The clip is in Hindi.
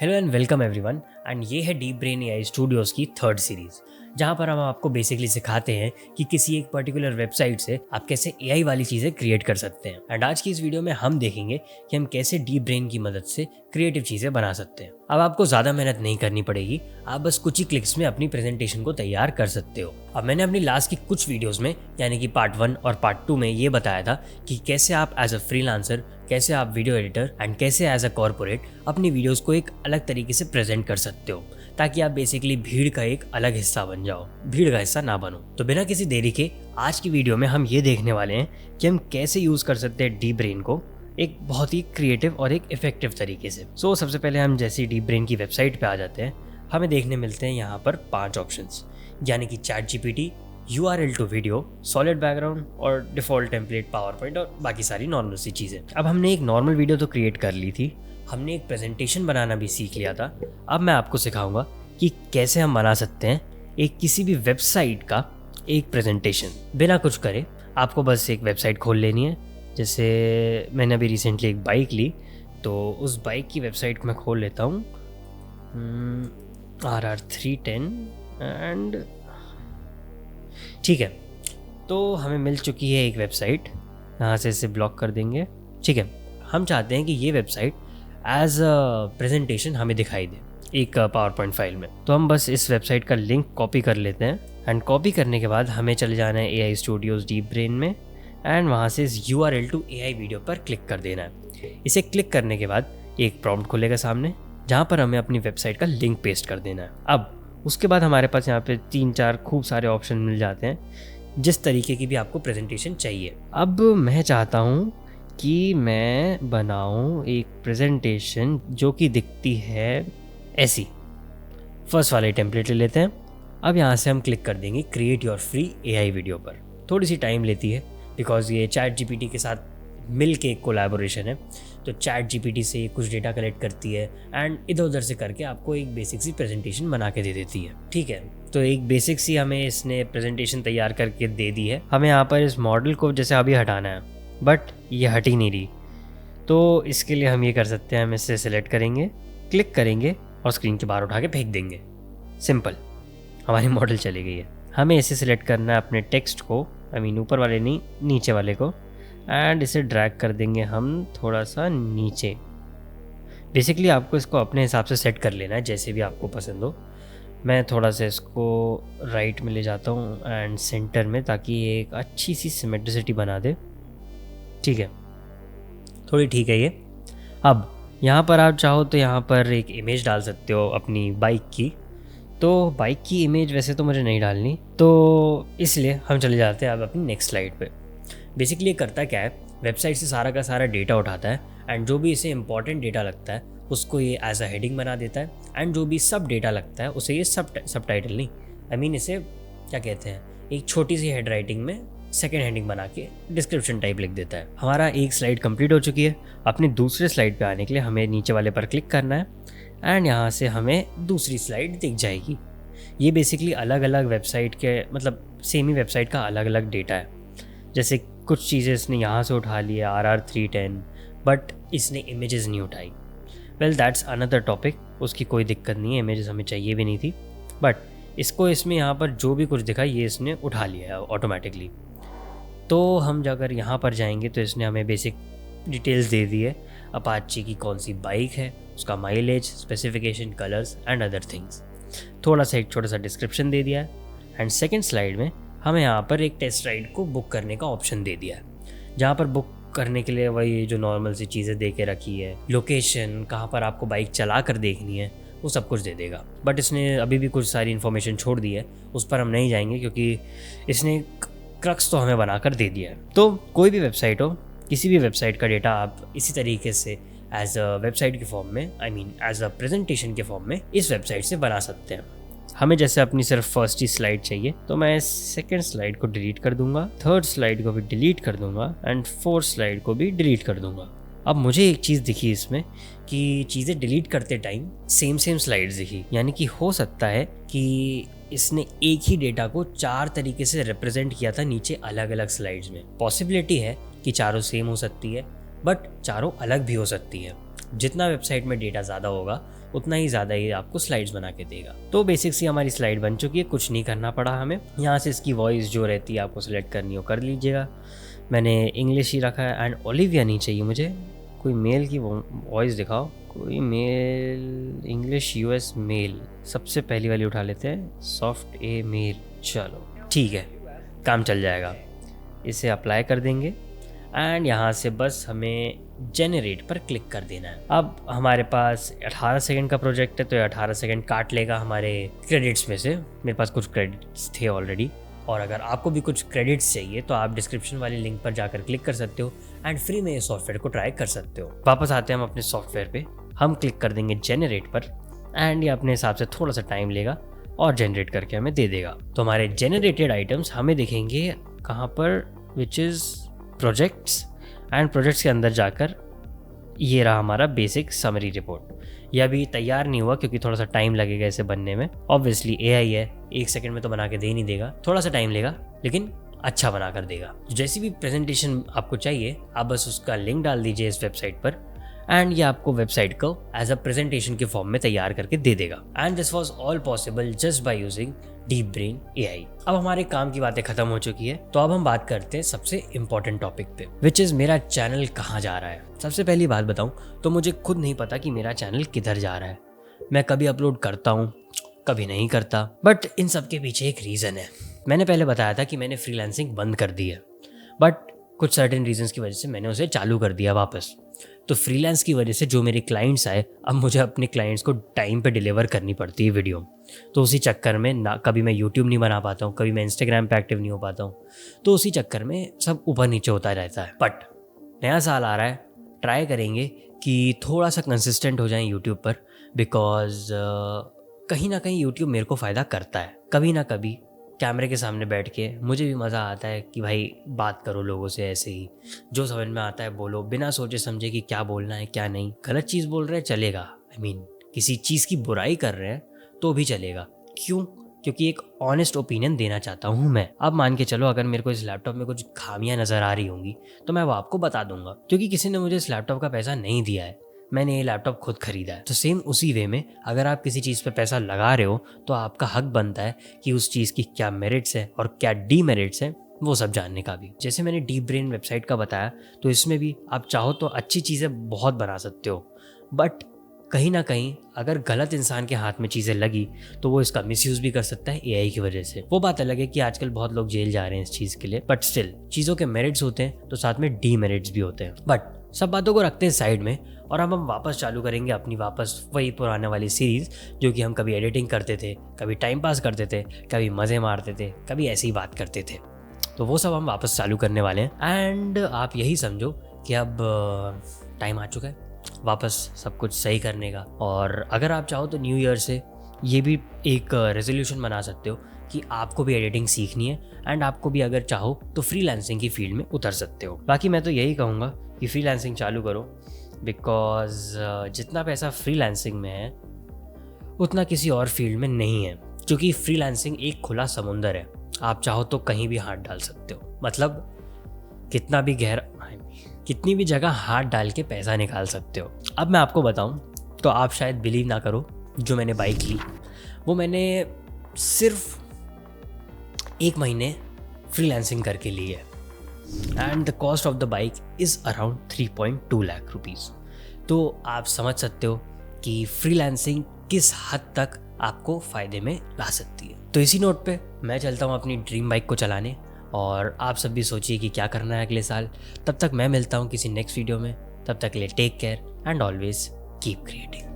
Hello and welcome everyone and ये है डीप ब्रेन एआई स्टूडियोज़ की थर्ड सीरीज़, जहाँ पर हम आपको बेसिकली सिखाते हैं कि किसी एक पर्टिकुलर वेबसाइट से आप कैसे एआई वाली चीज़ें क्रिएट कर सकते हैं। एंड आज की इस वीडियो में हम देखेंगे कि हम कैसे डीप ब्रेन की मदद से क्रिएटिव चीज़ें बना सकते हैं। अब आपको ज़्यादा मेहनत नहीं करनी पड़ेगी, आप बस कुछ ही क्लिक्स में अपनी प्रेजेंटेशन को तैयार कर सकते हो। अब मैंने अपनी लास्ट की कुछ वीडियोज़ में यानी कि पार्ट 1 और पार्ट 2 में ये बताया था कि कैसे आप एज अ फ्रीलांसर, कैसे आप वीडियो एडिटर एंड कैसे एज अ कॉर्पोरेट अपनी वीडियोस को एक अलग तरीके से प्रेजेंट कर सकते हो, ताकि आप बेसिकली भीड़ का एक अलग हिस्सा बन जाओ, भीड़ का हिस्सा ना बनो। तो बिना किसी देरी के आज की वीडियो में हम ये देखने वाले हैं कि हम कैसे यूज कर सकते हैं डीप ब्रेन को एक बहुत ही क्रिएटिव और एक इफेक्टिव तरीके से। सो सबसे पहले हम जैसे डीप ब्रेन की वेबसाइट पे आ जाते हैं, हमें देखने मिलते हैं यहाँ पर 5 ऑप्शंस, यानी कि ChatGPT, URL to video, solid background और डिफ़ॉल्ट टेम्पलेट, पावरपॉइंट और बाकी सारी नॉर्मल सी चीज़ें। अब हमने एक नॉर्मल वीडियो तो क्रिएट कर ली थी, हमने एक प्रेजेंटेशन बनाना भी सीख लिया था। अब मैं आपको सिखाऊंगा कि कैसे हम बना सकते हैं एक किसी भी वेबसाइट का एक प्रेजेंटेशन बिना कुछ करे। आपको बस एक वेबसाइट खोल लेनी है। जैसे मैंने अभी रिसेंटली एक बाइक ली, तो उस बाइक की वेबसाइट मैं खोल लेता हूँ, RR310 एंड ठीक है। तो हमें मिल चुकी है एक वेबसाइट, यहाँ से इसे ब्लॉक कर देंगे। ठीक है, हम चाहते हैं कि ये वेबसाइट एज अ प्रेजेंटेशन हमें दिखाई दे एक पावरपॉइंट फाइल में। तो हम बस इस वेबसाइट का लिंक कॉपी कर लेते हैं एंड कॉपी करने के बाद हमें चले जाना है एआई स्टूडियोज़ डीप ब्रेन में एंड वहाँ से इस URL टू एआई वीडियो पर क्लिक कर देना है। इसे क्लिक करने के बाद एक प्रॉम्प्ट खुलेगा सामने, जहाँ पर हमें अपनी वेबसाइट का लिंक पेस्ट कर देना है। अब उसके बाद हमारे पास यहाँ पे 3-4 खूब सारे ऑप्शन मिल जाते हैं जिस तरीके की भी आपको प्रेजेंटेशन चाहिए। अब मैं चाहता हूँ कि मैं बनाऊँ एक प्रेजेंटेशन जो कि दिखती है ऐसी। फर्स्ट वाले टेम्पलेट ले लेते हैं। अब यहाँ से हम क्लिक कर देंगे create your free AI video पर। थोड़ी सी टाइम लेती है बिकॉज ये ChatGPT के साथ मिल के एक कोलैबोरेशन है, तो ChatGPT से ये कुछ डेटा कलेक्ट करती है एंड इधर उधर से करके आपको एक बेसिक सी प्रेजेंटेशन बना के दे देती है। ठीक है, तो एक बेसिक सी हमें इसने प्रेजेंटेशन तैयार करके दे दी है। हमें यहाँ पर इस मॉडल को जैसे अभी हटाना है, बट ये हट ही नहीं रही। तो इसके लिए हम ये कर सकते हैं, हम इसे सिलेक्ट करेंगे, क्लिक करेंगे और स्क्रीन के बाहर उठा के फेंक देंगे। सिंपल, हमारी मॉडल चली गई है। हमें इसे सिलेक्ट करना है अपने टेक्स्ट को, ऊपर वाले नहीं, नीचे वाले को, एंड इसे ड्रैग कर देंगे हम थोड़ा सा नीचे। बेसिकली आपको इसको अपने हिसाब से सेट कर लेना है जैसे भी आपको पसंद हो। मैं थोड़ा सा इसको राइट में ले जाता हूँ एंड सेंटर में, ताकि ये एक अच्छी सी सिमेट्रिसिटी बना दे। ठीक है, थोड़ी ठीक है ये। अब यहाँ पर आप चाहो तो यहाँ पर एक इमेज डाल सकते हो अपनी बाइक की। तो बाइक की इमेज वैसे तो मुझे नहीं डालनी, तो इसलिए हम चले जाते हैं अब अपनी नेक्स्ट स्लाइड पे। बेसिकली ये करता क्या है, वेबसाइट से सारा का सारा डेटा उठाता है एंड जो भी इसे इंपॉर्टेंट डेटा लगता है उसको ये एज अ हेडिंग बना देता है एंड जो भी सब डेटा लगता है उसे ये सब टाइटल नहीं, इसे क्या कहते हैं, एक छोटी सी हेड राइटिंग में सेकेंड हेडिंग बना के डिस्क्रिप्शन टाइप लिख देता है। हमारा एक स्लाइड कंप्लीट हो चुकी है। अपनी दूसरे स्लाइड पे आने के लिए हमें नीचे वाले पर क्लिक करना है एंड यहाँ से हमें दूसरी स्लाइड दिख जाएगी। ये बेसिकली अलग अलग वेबसाइट के, मतलब सेम ही वेबसाइट का अलग अलग डेटा है। जैसे कुछ चीज़ें इसने यहाँ से उठा ली है RR310, बट इसने इमेजेस नहीं उठाई। वेल दैट्स अनदर टॉपिक, उसकी कोई दिक्कत नहीं है, इमेजेस हमें चाहिए भी नहीं थी, बट इसको इसमें यहाँ पर जो भी कुछ दिखा ये इसने उठा लिया है ऑटोमेटिकली। तो हम अगर यहाँ पर जाएंगे तो इसने हमें बेसिक डिटेल्स दे दी है, अपाची की कौन सी बाइक है, उसका mileage, specification, colours and other things. थोड़ा सा एक छोटा सा डिस्क्रिप्शन दे दिया है एंड सेकेंड स्लाइड में हमें यहाँ पर एक टेस्ट राइड को बुक करने का ऑप्शन दे दिया है, जहाँ पर बुक करने के लिए वही जो नॉर्मल सी चीज़ें दे के रखी है, लोकेशन, कहाँ पर आपको बाइक चला कर देखनी है, वो सब कुछ दे देगा। बट इसने अभी भी कुछ सारी इन्फॉर्मेशन छोड़ दी है, उस पर हम नहीं जाएंगे क्योंकि इसने क्रक्स तो हमें बना कर दे दिया है। तो कोई भी वेबसाइट हो, किसी भी वेबसाइट का डेटा आप इसी तरीके से एज अ वेबसाइट के फॉर्म में, एज अ प्रेजेंटेशन के फॉर्म में इस वेबसाइट से बना सकते हैं। हमें जैसे अपनी सिर्फ फर्स्ट ही स्लाइड चाहिए, तो मैं सेकंड स्लाइड को डिलीट कर दूंगा, थर्ड स्लाइड को भी डिलीट कर दूंगा एंड फोर्थ स्लाइड को भी डिलीट कर दूंगा। अब मुझे एक चीज़ दिखी इसमें कि चीज़ें डिलीट करते टाइम सेम स्लाइड्स दिखी, यानी कि हो सकता है कि इसने एक ही डेटा को 4 तरीके से रिप्रेजेंट किया था नीचे अलग अलग स्लाइड्स में। पॉसिबिलिटी है कि चारों सेम हो सकती है, बट चारों अलग भी हो सकती है। जितना वेबसाइट में डेटा ज़्यादा होगा उतना ही ज़्यादा ये आपको स्लाइड्स बना के देगा। तो बेसिक सी हमारी स्लाइड बन चुकी है, कुछ नहीं करना पड़ा हमें। यहाँ से इसकी वॉइस जो रहती है आपको सिलेक्ट करनी हो कर लीजिएगा। मैंने इंग्लिश ही रखा है एंड ओलिविया नहीं चाहिए मुझे, कोई मेल की वॉइस दिखाओ, कोई मेल, इंग्लिश यूएस मेल, सबसे पहली वाली उठा लेते हैं, सॉफ्ट ए मेल। चलो ठीक है, काम चल जाएगा। इसे अप्लाई कर देंगे एंड यहाँ से बस हमें जेनरेट पर क्लिक कर देना है। अब हमारे पास 18 सेकंड का प्रोजेक्ट है, तो ये 18 सेकंड काट लेगा हमारे क्रेडिट्स में से। मेरे पास कुछ क्रेडिट्स थे ऑलरेडी, और अगर आपको भी कुछ क्रेडिट्स चाहिए तो आप डिस्क्रिप्शन वाले लिंक पर जाकर क्लिक कर सकते हो एंड फ्री में ये सॉफ्टवेयर को ट्राई कर सकते हो। वापस आते हैं हम अपने सॉफ्टवेयर पे, हम क्लिक कर देंगे जेनरेट पर एंड ये अपने हिसाब से थोड़ा सा टाइम लेगा और जनरेट करके हमें दे देगा। तो हमारे जनरेटेड आइटम्स हमें दिखेंगे कहाँ पर, which is projects, and projects के अंदर जाकर ये रहा हमारा बेसिक समरी रिपोर्ट। यह अभी तैयार नहीं हुआ क्योंकि थोड़ा सा टाइम लगेगा इसे बनने में। ऑब्वियसली एआई है, 1 सेकंड में तो बना के दे नहीं देगा, थोड़ा सा टाइम लेगा लेकिन अच्छा बना कर देगा। जैसी भी प्रेजेंटेशन आपको चाहिए आप बस उसका लिंक डाल दीजिए इस वेबसाइट पर एंड ये आपको वेबसाइट को एज अ प्रेजेंटेशन के फॉर्म में तैयार करके दे देगा। And this was all possible just by using deep brain AI. अब हमारे काम की बातें खत्म हो चुकी है, तो अब हम बात करते हैं सबसे इम्पोर्टेंट टॉपिक पे, विच इज मेरा चैनल कहाँ जा रहा है। सबसे पहली बात बताऊं तो मुझे खुद नहीं पता कि मेरा चैनल किधर जा रहा है। मैं कभी अपलोड करता हूँ, कभी नहीं करता, बट इन सब के पीछे एक रीज़न है। मैंने पहले बताया था कि मैंने फ्रीलांसिंग बंद कर दी है, बट कुछ सर्टेन रीजंस की वजह से मैंने उसे चालू कर दिया वापस। तो फ्रीलांस की वजह से जो मेरे क्लाइंट्स आए, अब मुझे अपने क्लाइंट्स को टाइम पे डिलीवर करनी पड़ती है वीडियो। तो उसी चक्कर में ना कभी मैं यूट्यूब नहीं बना पाता हूँ, कभी मैं इंस्टाग्राम पे एक्टिव नहीं हो पाता हूँ, तो उसी चक्कर में सब ऊपर नीचे होता रहता है। बट नया साल आ रहा है, ट्राई करेंगे कि थोड़ा सा कंसिस्टेंट हो जाए यूट्यूब पर, बिकॉज कहीं ना कहीं यूट्यूब मेरे को फ़ायदा करता है। कभी ना कभी कैमरे के सामने बैठ के मुझे भी मज़ा आता है कि भाई बात करो लोगों से, ऐसे ही जो समझ में आता है बोलो, बिना सोचे समझे कि क्या बोलना है क्या नहीं। गलत चीज़ बोल रहे हैं चलेगा, किसी चीज़ की बुराई कर रहे हैं तो भी चलेगा। क्यों? क्योंकि एक ऑनेस्ट ओपिनियन देना चाहता हूँ मैं। अब मान के चलो अगर मेरे को इस लैपटॉप में कुछ खामियां नज़र आ रही होंगी तो मैं वो आपको बता दूंगा, क्योंकि किसी ने मुझे इस लैपटॉप का पैसा नहीं दिया है, मैंने ये लैपटॉप खुद खरीदा है। तो सेम उसी वे में अगर आप किसी चीज़ पे पैसा लगा रहे हो तो आपका हक बनता है कि उस चीज़ की क्या मेरिट्स है और क्या डीमेरिट्स है वो सब जानने का भी। जैसे मैंने डीप ब्रेन वेबसाइट का बताया, तो इसमें भी आप चाहो तो अच्छी चीज़ें बहुत बना सकते हो, बट कहीं ना कहीं अगर गलत इंसान के हाथ में चीज़ें लगी तो वो इसका मिसयूज़ भी कर सकता है एआई की वजह से। वो बात अलग है कि आजकल बहुत लोग जेल जा रहे हैं इस चीज़ के लिए, बट स्टिल चीज़ों के मेरिट्स होते हैं तो साथ में डीमेरिट्स भी होते हैं। बट सब बातों को रखते हैं साइड में और अब हम वापस चालू करेंगे अपनी वापस वही पुराने वाली सीरीज़, जो कि हम कभी एडिटिंग करते थे, कभी टाइम पास करते थे, कभी मज़े मारते थे, कभी ऐसे ही बात करते थे। तो वो सब हम वापस चालू करने वाले हैं। एंड आप यही समझो कि अब टाइम आ चुका है वापस सब कुछ सही करने का। और अगर आप चाहो तो न्यू ईयर से ये भी एक रेजोल्यूशन बना सकते हो कि आपको भी एडिटिंग सीखनी है एंड आपको भी अगर चाहो तो फ्रीलांसिंग की फील्ड में उतर सकते हो। बाकी मैं तो यही कहूँगा कि फ्रीलांसिंग चालू करो, बिकॉज जितना पैसा फ्रीलांसिंग में है उतना किसी और फील्ड में नहीं है, क्योंकि फ्रीलांसिंग एक खुला समुंदर है। आप चाहो तो कहीं भी हाथ डाल सकते हो, मतलब कितना भी गहरा, कितनी भी जगह हाथ डाल के पैसा निकाल सकते हो। अब मैं आपको बताऊं तो आप शायद बिलीव ना करो, जो मैंने बाइक ली वो मैंने सिर्फ 1 महीने फ्रीलांसिंग करके ली है and the cost of the bike is around 3.2 lakh rupees. तो आप समझ सकते हो कि फ्रीलांसिंग किस हद तक आपको फ़ायदे में ला सकती है। तो इसी नोट पे मैं चलता हूँ अपनी ड्रीम बाइक को चलाने, और आप सब भी सोचिए कि क्या करना है अगले साल। तब तक मैं मिलता हूँ किसी नेक्स्ट वीडियो में, तब तक के लिए take care and always keep creating.